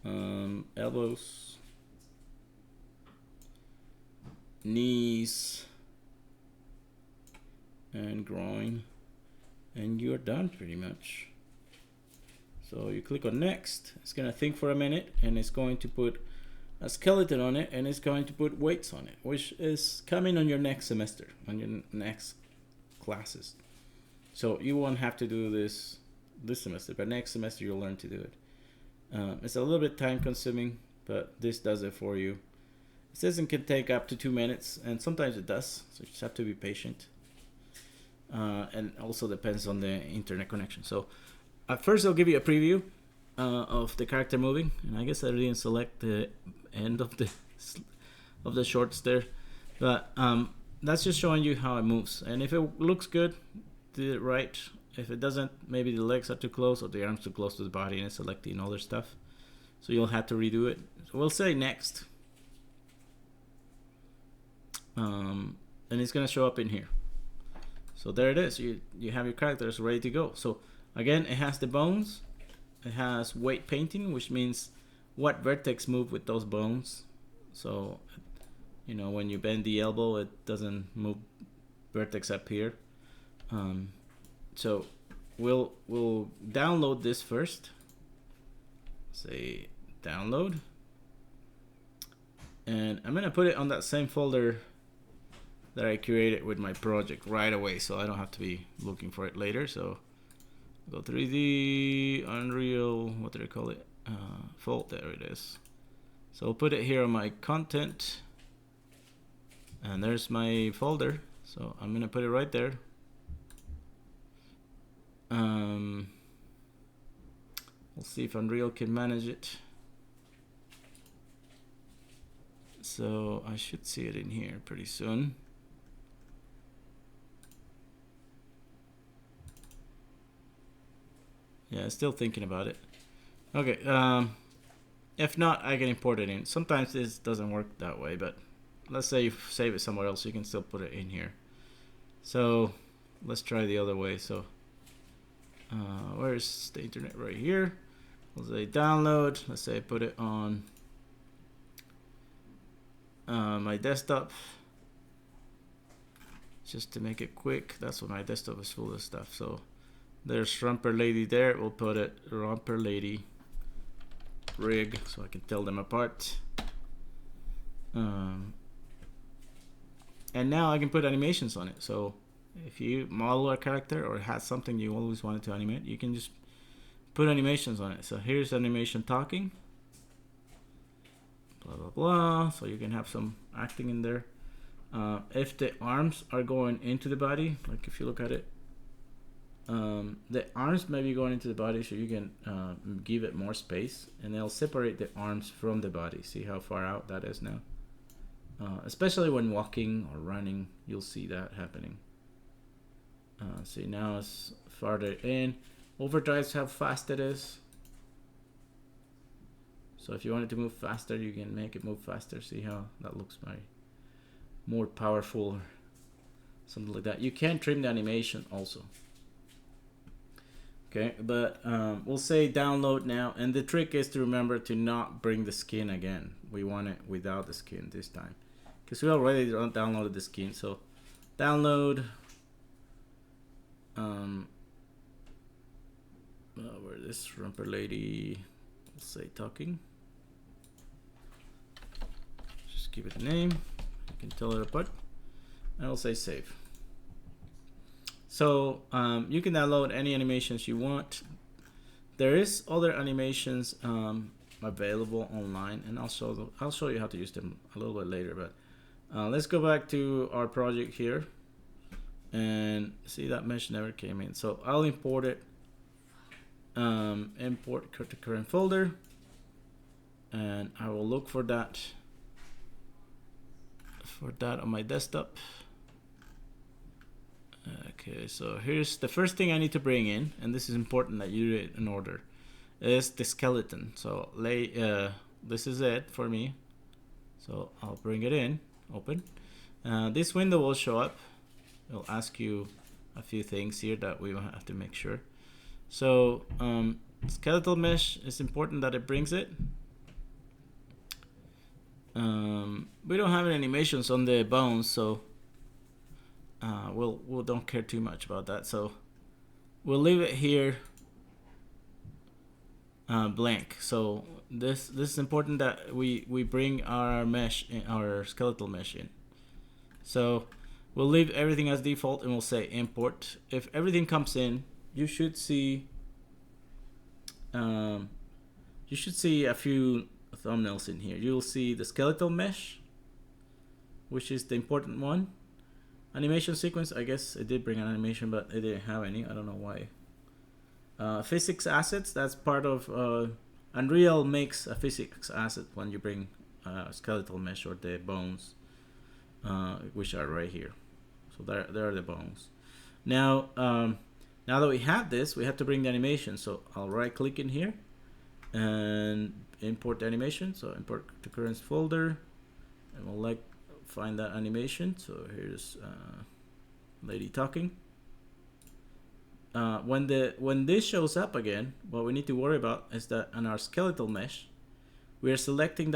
elbows, knees, and groin, and you're done pretty much. So you click on next. It's gonna think for a minute, and it's going to put a skeleton on it, and it's going to put weights on it, which is coming on your next semester, on your next classes. So you won't have to do this semester, but next semester you'll learn to do it. It's a little bit time consuming, but this does it for you. It says it can take up to 2 minutes, and sometimes it does, so you just have to be patient. And also depends on the internet connection. So at first I'll give you a preview of the character moving, and I guess I didn't select the end of the shorts there, but that's just showing you how it moves. And if it looks good, do it right. If it doesn't, maybe the legs are too close or the arms too close to the body, and it's selecting other stuff, so you'll have to redo it. So we'll say next, and it's gonna show up in here. So there it is. You have your characters ready to go. So again, it has the bones. It has weight painting, which means what vertex move with those bones. So, you know, when you bend the elbow, it doesn't move vertex up here. So we'll download this first. Say download, and I'm gonna put it on that same folder that I created with my project right away, so I don't have to be looking for it later. So go 3D Unreal, what did I call it? Fault, there it is. So I'll put it here on my content, and there's my folder. So I'm gonna put it right there. We'll see if Unreal can manage it. So I should see it in here pretty soon. Yeah, still thinking about it. Okay, if not, I can import it in. Sometimes this doesn't work that way, but let's say you save it somewhere else, you can still put it in here. So let's try the other way. So where's the internet? Right here. We'll say download. Let's say I put it on my desktop, just to make it quick. That's what my desktop is full of stuff. So there's Romper Lady there. We'll put it Romper Lady rig, so I can tell them apart. And now I can put animations on it. So if you model a character or has something you always wanted to animate, you can just put animations on it. So here's animation talking, blah blah blah. So you can have some acting in there. If the arms are going into the body, like if you look at it, the arms may be going into the body, so you can give it more space, and they'll separate the arms from the body. See how far out that is now? Especially when walking or running, you'll see that happening. See, now it's farther in. Overdrives how fast it is. So if you want it to move faster, you can make it move faster. See how that looks more powerful or something like that. You can trim the animation also. Okay, but we'll say download now, and the trick is to remember to not bring the skin again. We want it without the skin this time, because we already downloaded the skin. So download. Where this romper lady? We'll say talking. Just give it a name. You can tell it apart. And I'll say save. So you can download any animations you want. There is other animations available online, and I'll show you how to use them a little bit later. But let's go back to our project here, and see that mesh never came in. So I'll import it. Import to current folder, and I will look for that on my desktop. Okay, so here's the first thing I need to bring in, and this is important that you do it in order, is the skeleton. So this is it for me. So I'll bring it in, open. This window will show up. It'll ask you a few things here that we will have to make sure. So skeletal mesh is important that it brings it. We don't have any animations on the bones, so we'll don't care too much about that. So we'll leave it here blank. So this is important that we bring our mesh in, our skeletal mesh in. So we'll leave everything as default, and we'll say import. If everything comes in, you should see a few thumbnails in here. You'll see the skeletal mesh, which is the important one. Animation sequence, I guess it did bring an animation, but it didn't have any. I don't know why. Physics assets, that's part of Unreal makes a physics asset when you bring skeletal mesh or the bones, which are right here. So there are the bones. Now that we have this, we have to bring the animation. So I'll right click in here and import the animation. So import to current folder, and we'll find that animation. So here's lady talking. When this shows up again, what we need to worry about is that on our skeletal mesh, we are selecting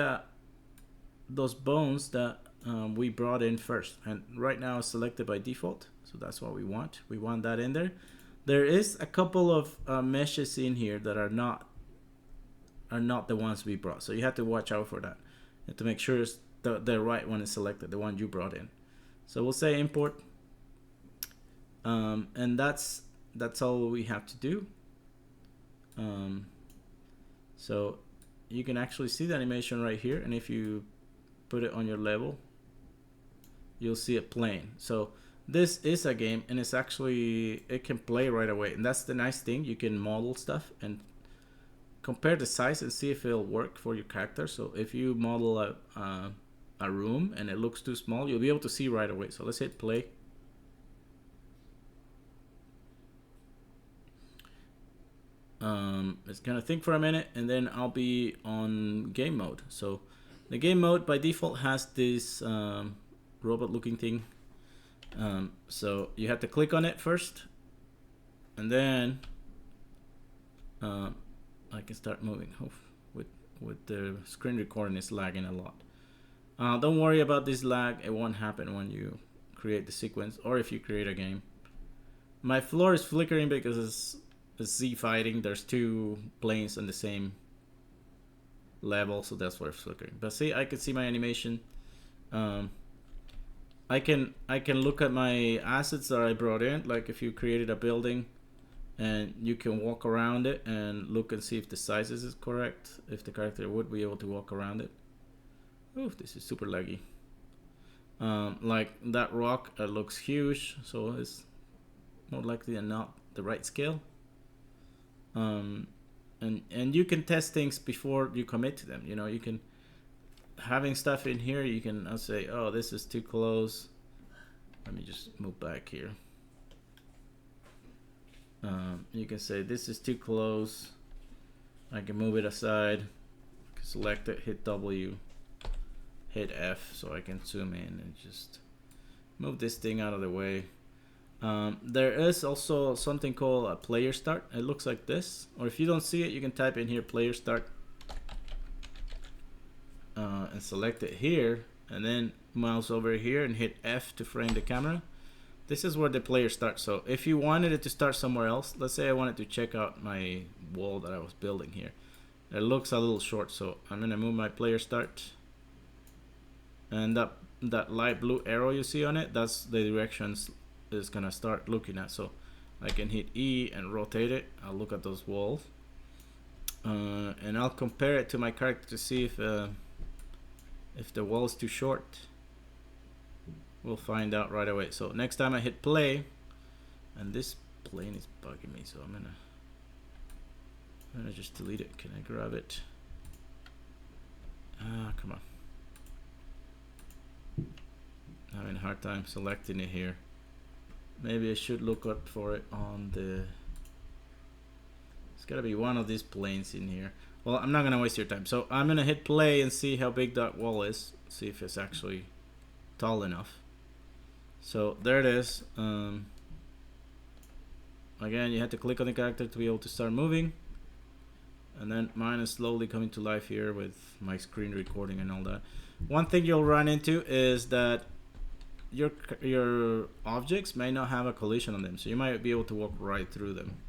those bones that we brought in first, and right now it's selected by default. So that's what we want. We want that in there. There is a couple of meshes in here that are not the ones we brought. So you have to watch out for that. You have to make sure it's the right one is selected, the one you brought in. So we'll say import, and that's all we have to do. So you can actually see the animation right here, and if you put it on your level, you'll see it playing. So this is a game, and it can play right away, and that's the nice thing. You can model stuff and compare the size and see if it'll work for your character. So if you model a room and it looks too small, you'll be able to see right away. So let's hit play. It's gonna think for a minute, and then I'll be on game mode. So the game mode by default has this robot looking thing. So you have to click on it first, and then I can start moving. With the screen recording is lagging a lot. Don't worry about this lag. It won't happen when you create the sequence or if you create a game. My floor is flickering because it's Z fighting. There's two planes on the same level, so that's why it's flickering. But see, I can see my animation. I can look at my assets that I brought in. Like if you created a building, and you can walk around it and look and see if the sizes is correct, if the character would be able to walk around it. Oh, this is super laggy. Like that rock looks huge, so it's more likely than not the right scale. And you can test things before you commit to them. You know, you can having stuff in here. You can say, oh, this is too close. Let me just move back here. You can say this is too close. I can move it aside select it, hit W, hit F so I can zoom in and just move this thing out of the way. There is also something called a player start. It looks like this, or if you don't see it, you can type in here player start and select it here, and then mouse over here and hit F to frame the camera. This is where the player starts. So if you wanted it to start somewhere else, let's say I wanted to check out my wall that I was building here. It looks a little short, so I'm gonna move my player start, and that light blue arrow you see on it, that's the directions it's gonna start looking at. So I can hit E and rotate it. I'll look at those walls, and I'll compare it to my character to see if the wall is too short. We'll find out right away. So next time I hit play, and this plane is bugging me, so I'm gonna just delete it. Can I grab it? Come on. I'm having a hard time selecting it here. Maybe I should look up for it on the... It's gotta be one of these planes in here. Well, I'm not gonna waste your time. So I'm gonna hit play and see how big that wall is. See if it's actually tall enough. So there it is. Again, you have to click on the character to be able to start moving. And then mine is slowly coming to life here with my screen recording and all that. One thing you'll run into is that your objects may not have a collision on them, so you might be able to walk right through them.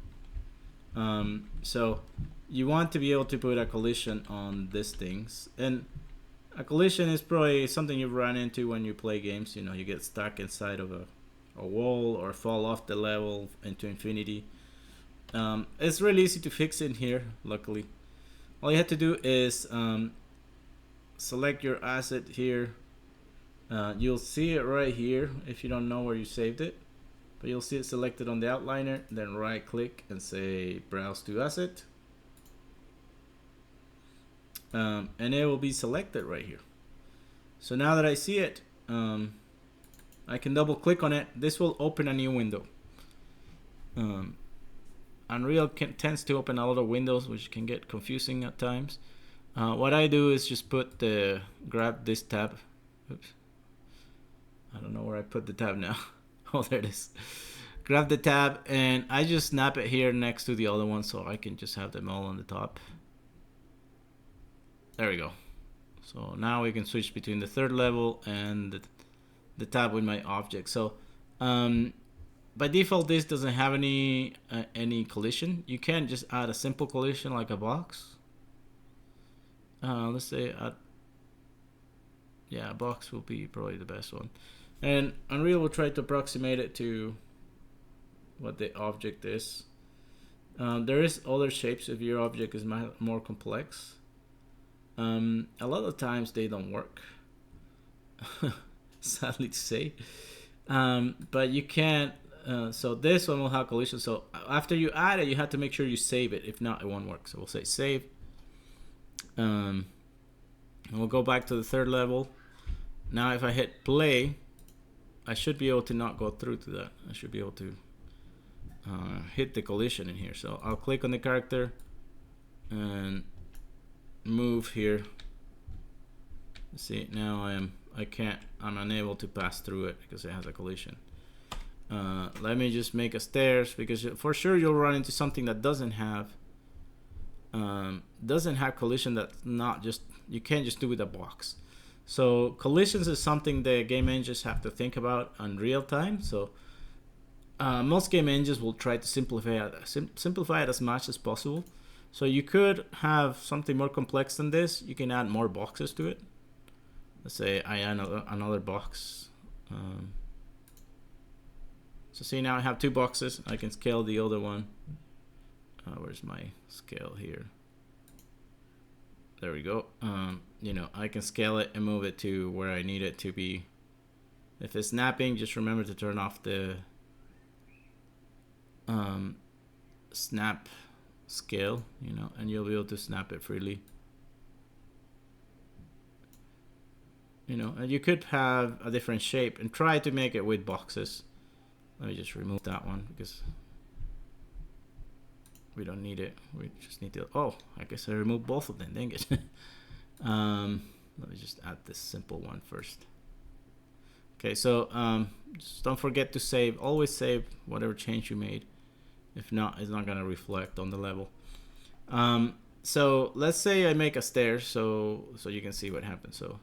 So you want to be able to put a collision on these things, and a collision is probably something you've run into when you play games. You know, you get stuck inside of a wall or fall off the level into infinity. It's really easy to fix in here, luckily. All you have to do is select your asset here. You'll see it right here if you don't know where you saved it, but you'll see it selected on the outliner. Then right click and say browse to asset, and it will be selected right here. So now that I see it, I can double click on it. This will open a new window. Unreal tends to open a lot of windows, which can get confusing at times. What I do is just grab this tab. Oops. I don't know where I put the tab now. Oh, there it is. Grab the tab and I just snap it here next to the other one, so I can just have them all on the top. There we go. So now we can switch between the third level and the tab with my object. So by default, this doesn't have any collision. You can just add a simple collision like a box. Let's say a box will be probably the best one. And Unreal will try to approximate it to what the object is. There is other shapes if your object is more complex. A lot of times they don't work, sadly to say. But you can't. So this one will have collision. So after you add it, you have to make sure you save it. If not, it won't work. So we'll say save. And we'll go back to the third level. Now if I hit play, I should be able to not go through to that. I should be able to hit the collision in here. So I'll click on the character and move here. See, now I'm unable to pass through it because it has a collision. Let me just make a stairs, because for sure you'll run into something that doesn't have collision. That's not just, you can't just do with a box. So collisions is something the game engines have to think about in real time. So most game engines will try to simplify it as much as possible. So you could have something more complex than this. You can add more boxes to it. Let's say I add another box. So see, now I have two boxes. I can scale the other one. Where's my scale here? There we go. You know, I can scale it and move it to where I need it to be. If it's snapping, just remember to turn off the snap scale, you know, and you'll be able to snap it freely. You know, and you could have a different shape and try to make it with boxes. Let me just remove that one because we don't need it. We just need to, oh, I guess I removed both of them, dang it. Let me just add this simple one first. Okay, so just don't forget to save. Always save whatever change you made. If not, it's not gonna reflect on the level. So let's say I make a stair, so you can see what happens. So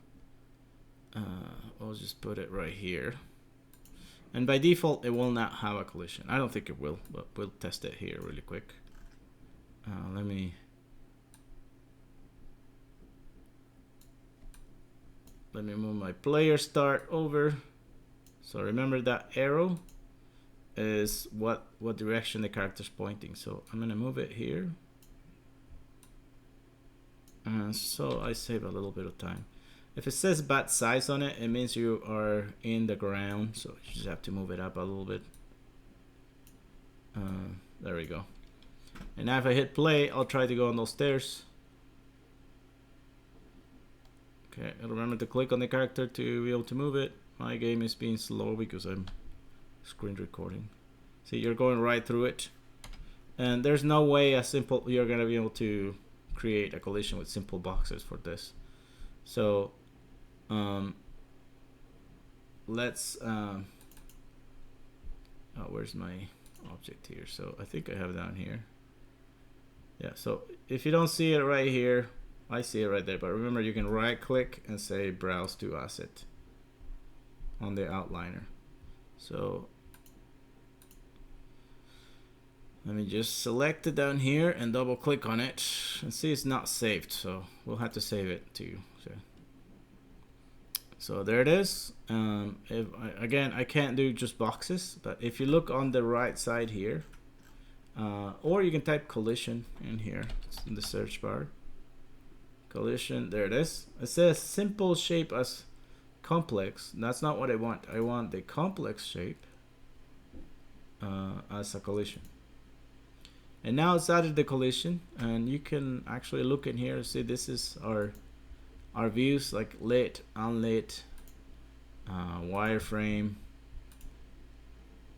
I'll just put it right here. And by default, it will not have a collision. I don't think it will, but we'll test it here really quick. Let me move my player start over. So remember that arrow is what direction the character's pointing. So I'm gonna move it here. So I save a little bit of time. If it says bad size on it, it means you are in the ground, so you just have to move it up a little bit. There we go. And now if I hit play, I'll try to go on those stairs. Okay, remember to click on the character to be able to move it. My game is being slow because I'm screen recording. See, you're going right through it. And there's no way you're gonna be able to create a collision with simple boxes for this. So let's where's my object here? So I think I have it down here. Yeah, so if you don't see it right here, I see it right there, but remember you can right click and say browse to asset on the outliner. So let me just select it down here and double click on it and see it's not saved, so we'll have to save it too. So there it is. Again, I can't do just boxes, but if you look on the right side here, or you can type collision in here. It's in the search bar. Collision, there it is. It says simple shape as complex. That's not what I want. I want the complex shape as a collision. And now it's added the collision, and you can actually look in here. See, this is our views, like lit, unlit, wireframe,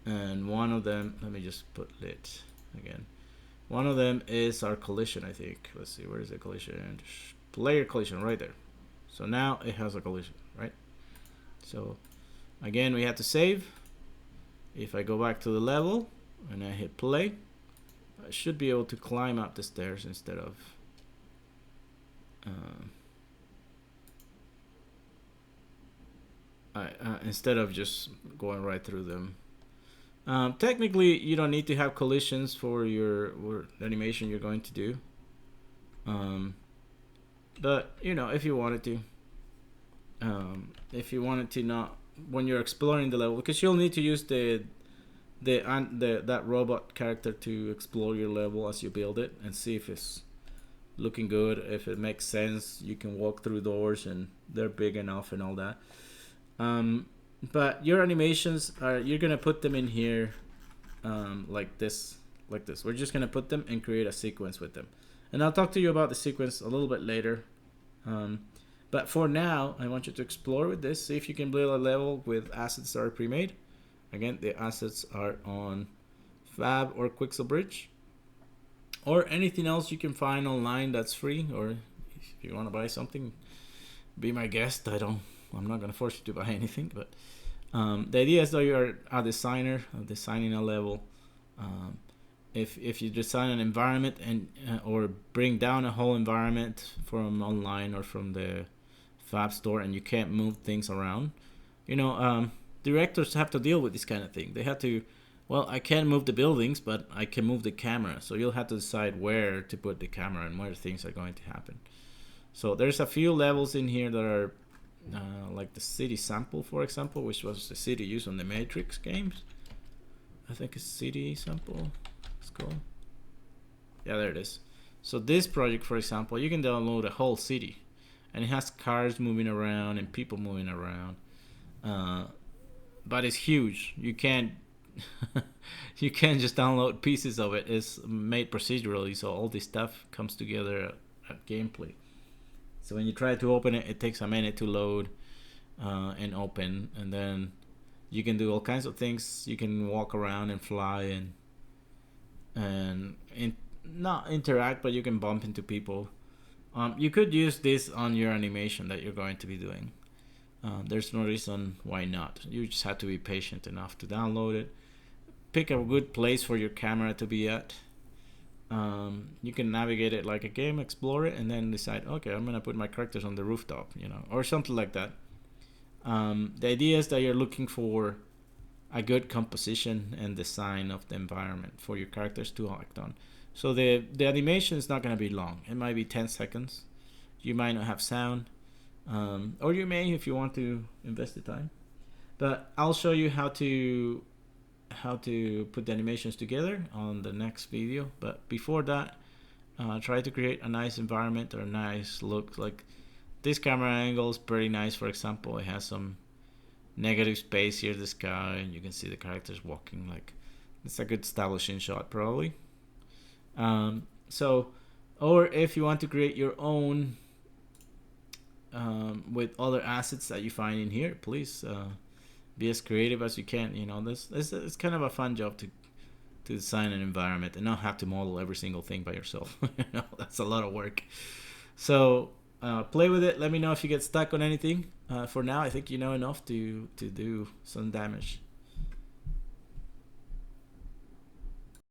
and one of them, let me just put lit again. One of them is our collision, I think. Let's see, where is the collision? Player collision, right there. So now it has a collision, right? So again, we have to save. If I go back to the level and I hit play, I should be able to climb up the stairs instead of just going right through them. Technically, you don't need to have collisions for your animation you're going to do. But you know, if you wanted to, not when you're exploring the level, because you'll need to use that robot character to explore your level as you build it and see if it's looking good, if it makes sense. You can walk through doors and they're big enough and all that. But your animations you're gonna put them in here like this. We're just gonna put them and create a sequence with them, and I'll talk to you about the sequence a little bit later. But for now, I want you to explore with this, see if you can build a level with assets that are pre-made. Again, the assets are on Fab or Quixel Bridge, or anything else you can find online that's free. Or if you want to buy something, be my guest. I'm not gonna force you to buy anything, but the idea is that you are a designer designing a level. If you design an environment and or bring down a whole environment from online or from the Fab store, and you can't move things around, directors have to deal with this kind of thing. They have to, well, I can't move the buildings, but I can move the camera. So you'll have to decide where to put the camera and where things are going to happen. So there's a few levels in here that are like the city sample, for example, which was the city used on the Matrix games. I think it's city sample. It's cool. Yeah, there it is. So this project, for example, you can download a whole city, and it has cars moving around and people moving around. But it's huge. You can't you can't just download pieces of it. It's made procedurally, so all this stuff comes together at gameplay. So when you try to open it, it takes a minute to load and open, and then you can do all kinds of things. You can walk around and fly and not interact, but you can bump into people. You could use this on your animation that you're going to be doing. There's no reason why not. You just have to be patient enough to download it. Pick a good place for your camera to be at. You can navigate it like a game, explore it, and then decide, okay, I'm gonna put my characters on the rooftop, or something like that. The idea is that you're looking for a good composition and design of the environment for your characters to act on. So the animation is not gonna be long. It might be 10 seconds. You might not have sound, or you may if you want to invest the time. But I'll show you how to put the animations together on the next video. But before that, try to create a nice environment or a nice look. Like this camera angle is pretty nice. For example, it has some negative space here, the sky, and you can see the characters walking. Like it's a good establishing shot, probably. So, or if you want to create your own with other assets that you find in here, please be as creative as you can. This it's kind of a fun job to design an environment and not have to model every single thing by yourself. That's a lot of work. So play with it. Let me know if you get stuck on anything. For now, I think you know enough to do some damage.